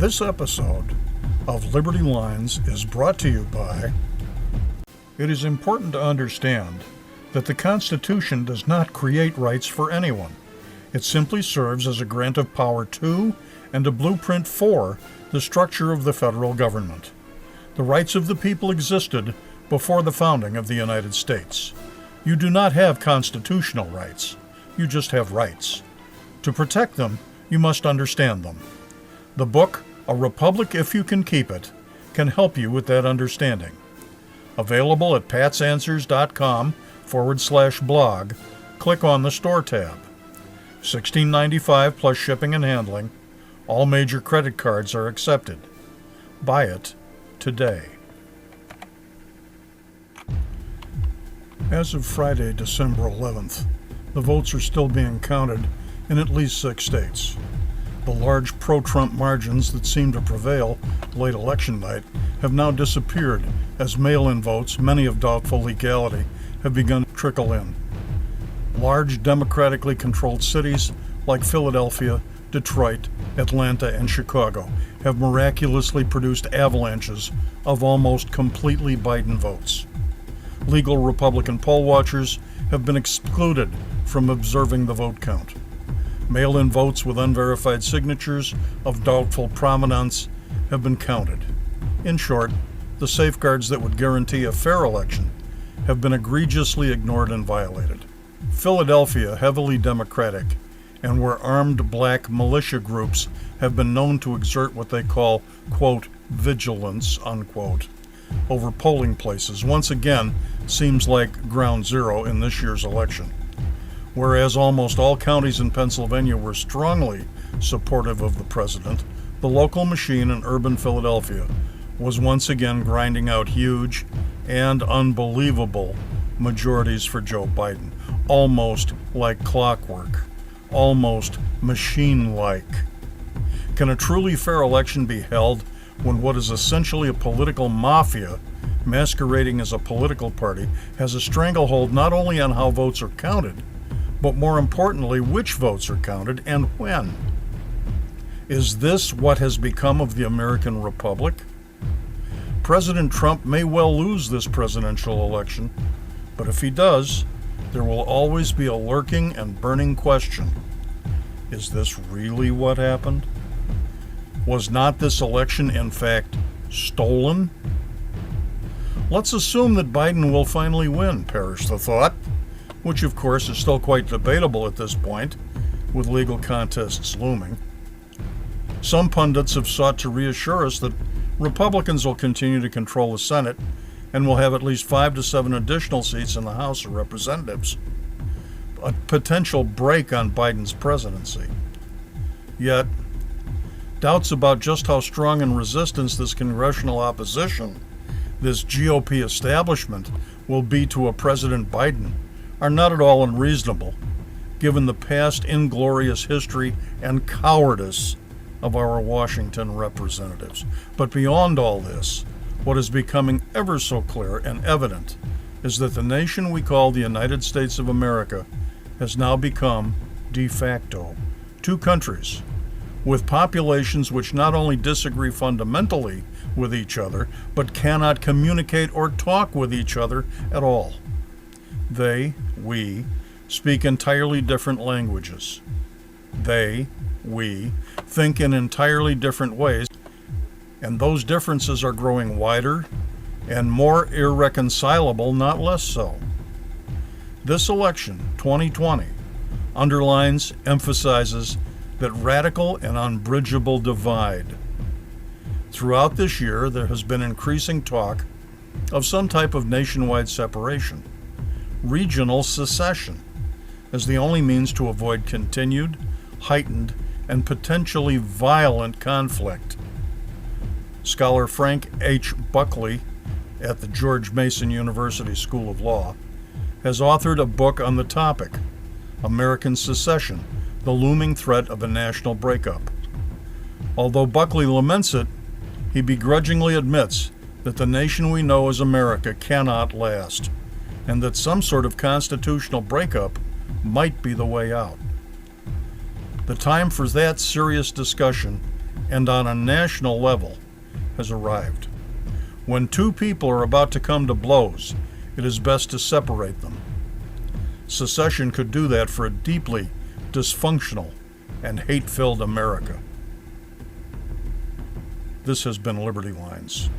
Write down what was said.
This episode of Liberty Lines is brought to you by... It is important to understand that the Constitution does not create rights for anyone. It simply serves as a grant of power to and a blueprint for the structure of the federal government. The rights of the people existed before the founding of the United States. You do not have constitutional rights. You just have rights. To protect them, you must understand them. The book, A Republic If You Can Keep It, can help you with that understanding. Available at patsanswers.com/blog. Click on the Store tab. $16.95 plus shipping and handling. All major credit cards are accepted. Buy it today. As of Friday, December 11th, the votes are still being counted in at least 6 states. The large pro-Trump margins that seemed to prevail late election night have now disappeared as mail-in votes, many of doubtful legality, have begun to trickle in. Large democratically controlled cities like Philadelphia, Detroit, Atlanta, and Chicago have miraculously produced avalanches of almost completely Biden votes. Legal Republican poll watchers have been excluded from observing the vote count. Mail-in votes with unverified signatures of doubtful provenance have been counted. In short, the safeguards that would guarantee a fair election have been egregiously ignored and violated. Philadelphia, heavily Democratic, and where armed black militia groups have been known to exert what they call, quote, vigilance, unquote, over polling places, once again seems like ground zero in this year's election. Whereas almost all counties in Pennsylvania were strongly supportive of the president, the local machine in urban Philadelphia was once again grinding out huge and unbelievable majorities for Joe Biden, almost like clockwork, almost machine-like. Can a truly fair election be held when what is essentially a political mafia masquerading as a political party has a stranglehold not only on how votes are counted, but more importantly, which votes are counted and when? Is this what has become of the American Republic? President Trump may well lose this presidential election, but if he does, there will always be a lurking and burning question. Is this really what happened? Was not this election, in fact, stolen? Let's assume that Biden will finally win, perish the thought, which of course is still quite debatable at this point, with legal contests looming. Some pundits have sought to reassure us that Republicans will continue to control the Senate and will have at least 5 to 7 additional seats in the House of Representatives, a potential break on Biden's presidency. Yet, doubts about just how strong in resistance this congressional opposition, this GOP establishment, will be to a President Biden are not at all unreasonable, given the past inglorious history and cowardice of our Washington representatives. But beyond all this, what is becoming ever so clear and evident is that the nation we call the United States of America has now become, de facto, 2 countries, with populations which not only disagree fundamentally with each other, but cannot communicate or talk with each other at all. They, we, speak entirely different languages. They, we, think in entirely different ways, and those differences are growing wider and more irreconcilable, not less so. This election, 2020, underlines, emphasizes that radical and unbridgeable divide. Throughout this year, there has been increasing talk of some type of nationwide separation, regional secession, as the only means to avoid continued, heightened, and potentially violent conflict. Scholar Frank H. Buckley at the George Mason University School of Law has authored a book on the topic, American Secession, the Looming Threat of a National Breakup. Although Buckley laments it, he begrudgingly admits that the nation we know as America cannot last, and that some sort of constitutional breakup might be the way out. The time for that serious discussion and on a national level has arrived. When two people are about to come to blows, it is best to separate them. Secession could do that for a deeply dysfunctional and hate-filled America. This has been Liberty Lines.